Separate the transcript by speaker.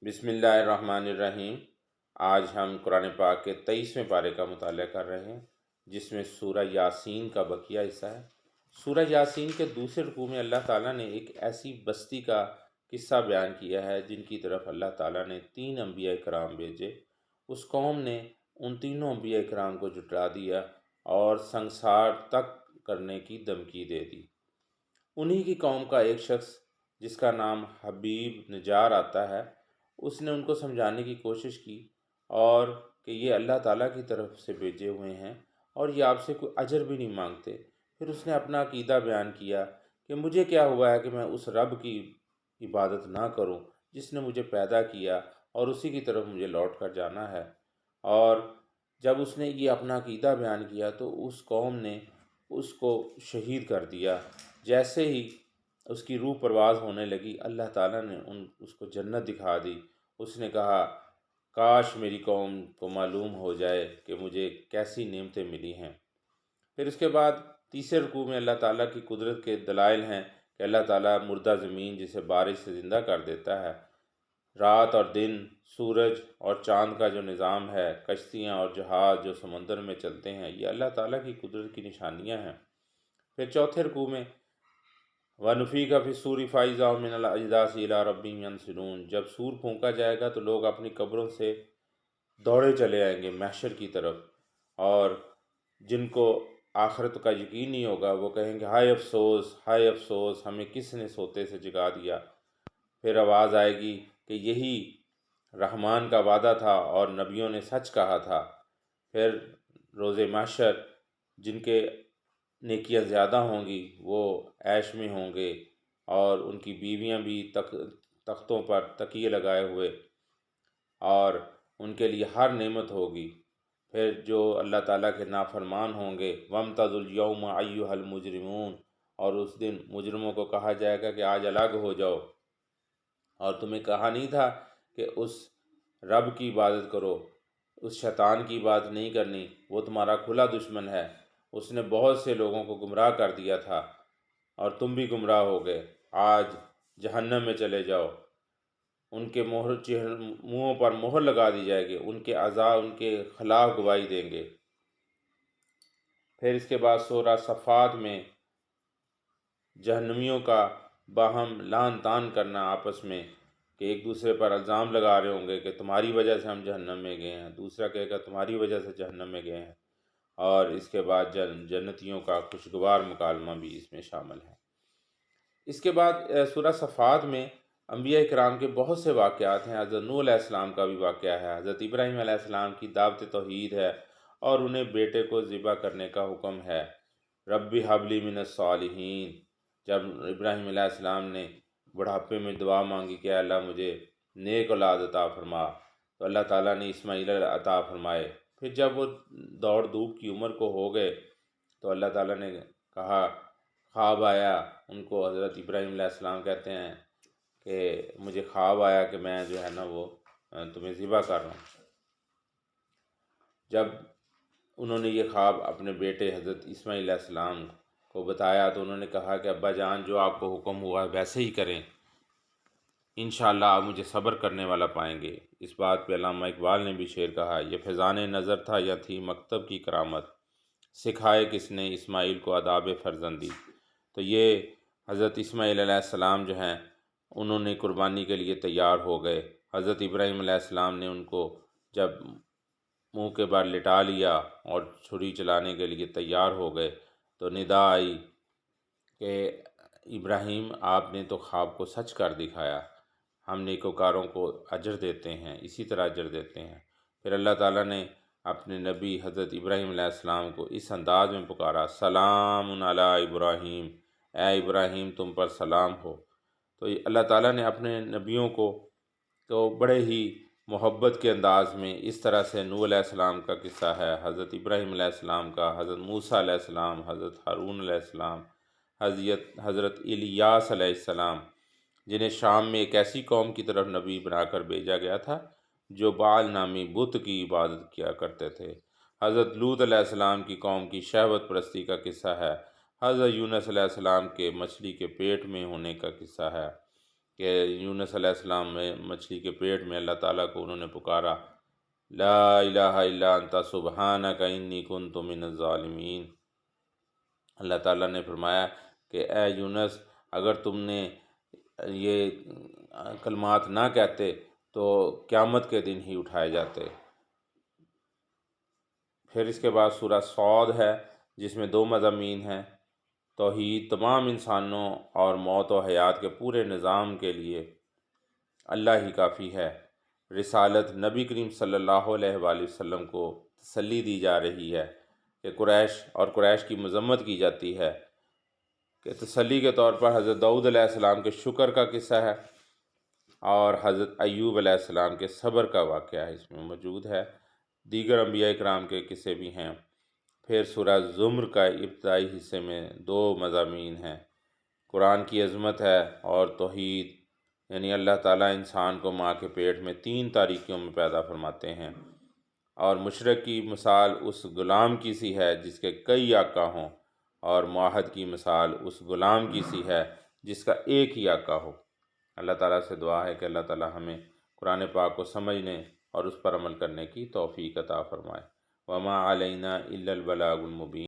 Speaker 1: بسم اللہ الرحمن الرحیم۔ آج ہم قرآن پاک کے 23ویں پارے کا مطالعہ کر رہے ہیں، جس میں سورہ یاسین کا بقیہ حصہ ہے۔ سورہ یاسین کے دوسرے رکوع میں اللہ تعالیٰ نے ایک ایسی بستی کا قصہ بیان کیا ہے جن کی طرف اللہ تعالیٰ نے 3 انبیاء کرام بھیجے۔ اس قوم نے ان تینوں انبیاء کرام کو جھٹلا دیا اور سنگسار تک کرنے کی دھمکی دے دی۔ انہی کی قوم کا ایک شخص جس کا نام حبیب نجار آتا ہے، اس نے ان کو سمجھانے کی کوشش کی اور کہ یہ اللہ تعالیٰ کی طرف سے بھیجے ہوئے ہیں اور یہ آپ سے کوئی اجر بھی نہیں مانگتے۔ پھر اس نے اپنا عقیدہ بیان کیا کہ مجھے کیا ہوا ہے کہ میں اس رب کی عبادت نہ کروں جس نے مجھے پیدا کیا اور اسی کی طرف مجھے لوٹ کر جانا ہے۔ اور جب اس نے یہ اپنا عقیدہ بیان کیا تو اس قوم نے اس کو شہید کر دیا۔ جیسے ہی اس کی روح پرواز ہونے لگی، اللہ تعالیٰ نے اس کو جنت دکھا دی۔ اس نے کہا کاش میری قوم کو معلوم ہو جائے کہ مجھے کیسی نعمتیں ملی ہیں۔ پھر اس کے بعد تیسرے رکوع میں اللہ تعالیٰ کی قدرت کے دلائل ہیں کہ اللہ تعالیٰ مردہ زمین جسے بارش سے زندہ کر دیتا ہے، رات اور دن، سورج اور چاند کا جو نظام ہے، کشتیاں اور جہاز جو سمندر میں چلتے ہیں، یہ اللہ تعالیٰ کی قدرت کی نشانیاں ہیں۔ پھر چوتھے رکوع میں وَنُفِخَ فِي الصُّورِ فَإِذَا هُم مِّنَ الْأَجْدَاثِ إِلَىٰ رَبِّهِمْ يَنْسِلُونَ، جب سور پھونکا جائے گا تو لوگ اپنی قبروں سے دوڑے چلے آئیں گے محشر کی طرف، اور جن کو آخرت کا یقین نہیں ہوگا وہ کہیں گے ہائے افسوس، ہائے افسوس، ہمیں کس نے سوتے سے جگا دیا۔ پھر آواز آئے گی کہ یہی رحمان کا وعدہ تھا اور نبیوں نے سچ کہا تھا۔ پھر روز محشر جن کے نیکیاں زیادہ ہوں گی وہ عیش میں ہوں گے، اور ان کی بیویاں بھی تختوں پر تکیے لگائے ہوئے، اور ان کے لیے ہر نعمت ہوگی۔ پھر جو اللہ تعالیٰ کے نافرمان ہوں گے وَامْتَازُوا الْيَوْمَ أَيُّهَا الْمُجْرِمُونَ، اور اس دن مجرموں کو کہا جائے گا کہ آج الگ ہو جاؤ، اور تمہیں کہا نہیں تھا کہ اس رب کی عبادت کرو، اس شیطان کی عبادت نہیں کرنی، وہ تمہارا کھلا دشمن ہے، اس نے بہت سے لوگوں کو گمراہ کر دیا تھا اور تم بھی گمراہ ہو گئے، آج جہنم میں چلے جاؤ۔ ان کے منہوں پر مہر لگا دی جائے گی، ان کے اعضاء ان کے خلاف گواہی دیں گے۔ پھر اس کے بعد سورہ صفات میں جہنمیوں کا باہم لعن طعن کرنا آپس میں، کہ ایک دوسرے پر الزام لگا رہے ہوں گے کہ تمہاری وجہ سے ہم جہنم میں گئے ہیں، دوسرا کہے گا تمہاری وجہ سے جہنم میں گئے ہیں، اور اس کے بعد جنتیوں کا خوشگوار مکالمہ بھی اس میں شامل ہے۔ اس کے بعد سورہ صفات میں انبیاء کرام کے بہت سے واقعات ہیں۔ حضرت نوح علیہ السلام کا بھی واقعہ ہے، حضرت ابراہیم علیہ السلام کی دعوت توحید ہے اور انہیں بیٹے کو ذبح کرنے کا حکم ہے۔ رب ھب لی من الصالحین، جب ابراہیم علیہ السلام نے بڑھاپے میں دعا مانگی کہ اے اللہ مجھے نیک اولاد عطا فرما، تو اللہ تعالیٰ نے اسماعیل عطا فرمائے۔ پھر جب وہ دوڑ دھوپ کی عمر کو ہو گئے تو اللہ تعالیٰ نے کہا، خواب آیا ان کو، حضرت ابراہیم علیہ السلام کہتے ہیں کہ مجھے خواب آیا کہ میں جو ہے نا وہ تمہیں ذبح کر رہا ہوں۔ جب انہوں نے یہ خواب اپنے بیٹے حضرت اسماعیل علیہ السلام کو بتایا تو انہوں نے کہا کہ ابا جان جو آپ کو حکم ہوا ہے ویسے ہی کریں، انشاءاللہ آپ مجھے صبر کرنے والا پائیں گے۔ اس بات پہ علامہ اقبال نے بھی شعر کہا، یہ فیضان نظر تھا یا تھی مکتب کی کرامت، سکھائے کس نے اسماعیل کو آداب فرزندی۔ تو یہ حضرت اسماعیل علیہ السلام جو ہیں انہوں نے قربانی کے لیے تیار ہو گئے۔ حضرت ابراہیم علیہ السلام نے ان کو جب منہ کے بل لٹا لیا اور چھری چلانے کے لیے تیار ہو گئے تو ندا آئی کہ ابراہیم آپ نے تو خواب کو سچ کر دکھایا، ہم نیکوکاروں کو اجر دیتے ہیں، اسی طرح اجر دیتے ہیں۔ پھر اللہ تعالیٰ نے اپنے نبی حضرت ابراہیم علیہ السلام کو اس انداز میں پکارا، سلام علی ابراہیم، اے ابراہیم تم پر سلام ہو۔ تو اللہ تعالیٰ نے اپنے نبیوں کو تو بڑے ہی محبت کے انداز میں اس طرح سے نوح علیہ السلام کا قصہ ہے، حضرت ابراہیم علیہ السلام کا، حضرت موسیٰ علیہ السلام، حضرت ہارون علیہ السلام، حضرت الیاس علیہ السلام، جنہیں شام میں ایک ایسی قوم کی طرف نبی بنا کر بھیجا گیا تھا جو بعل نامی بت کی عبادت کیا کرتے تھے۔ حضرت لوط علیہ السلام کی قوم کی شہوت پرستی کا قصہ ہے۔ حضرت یونس علیہ السلام کے مچھلی کے پیٹ میں ہونے کا قصہ ہے۔ کہ یونس علیہ السلام میں مچھلی کے پیٹ میں اللہ تعالیٰ کو انہوں نے پکارا، لا الہ الا انت سبحانک انی کنت من الظالمین۔ اللہ تعالیٰ نے فرمایا کہ اے یونس، اگر تم نے یہ کلمات نہ کہتے تو قیامت کے دن ہی اٹھائے جاتے۔ پھر اس کے بعد سورہ صاد ہے جس میں 2 مضامین ہیں۔ توحید، تمام انسانوں اور موت و حیات کے پورے نظام کے لیے اللہ ہی کافی ہے۔ رسالت، نبی کریم صلی اللہ علیہ وآلہ وسلم کو تسلی دی جا رہی ہے کہ قریش کی مذمت کی جاتی ہے کہ تسلی کے طور پر حضرت داؤد علیہ السلام کے شکر کا قصہ ہے اور حضرت ایوب علیہ السلام کے صبر کا واقعہ اس میں موجود ہے۔ دیگر انبیاء کرام کے قصے بھی ہیں۔ پھر سورہ زمر کا ابتدائی حصے میں 2 مضامین ہیں، قرآن کی عظمت ہے اور توحید، یعنی اللہ تعالیٰ انسان کو ماں کے پیٹ میں 3 تاریکیوں میں پیدا فرماتے ہیں، اور مشرک کی مثال اس غلام کی سی ہے جس کے کئی آقا ہوں، اور موحد کی مثال اس غلام کی سی ہے جس کا ایک ہی آقا ہو۔ اللہ تعالیٰ سے دعا ہے کہ اللہ تعالیٰ ہمیں قرآن پاک کو سمجھنے اور اس پر عمل کرنے کی توفیق عطا فرمائے۔ وما علینا الا البلاغ المبین۔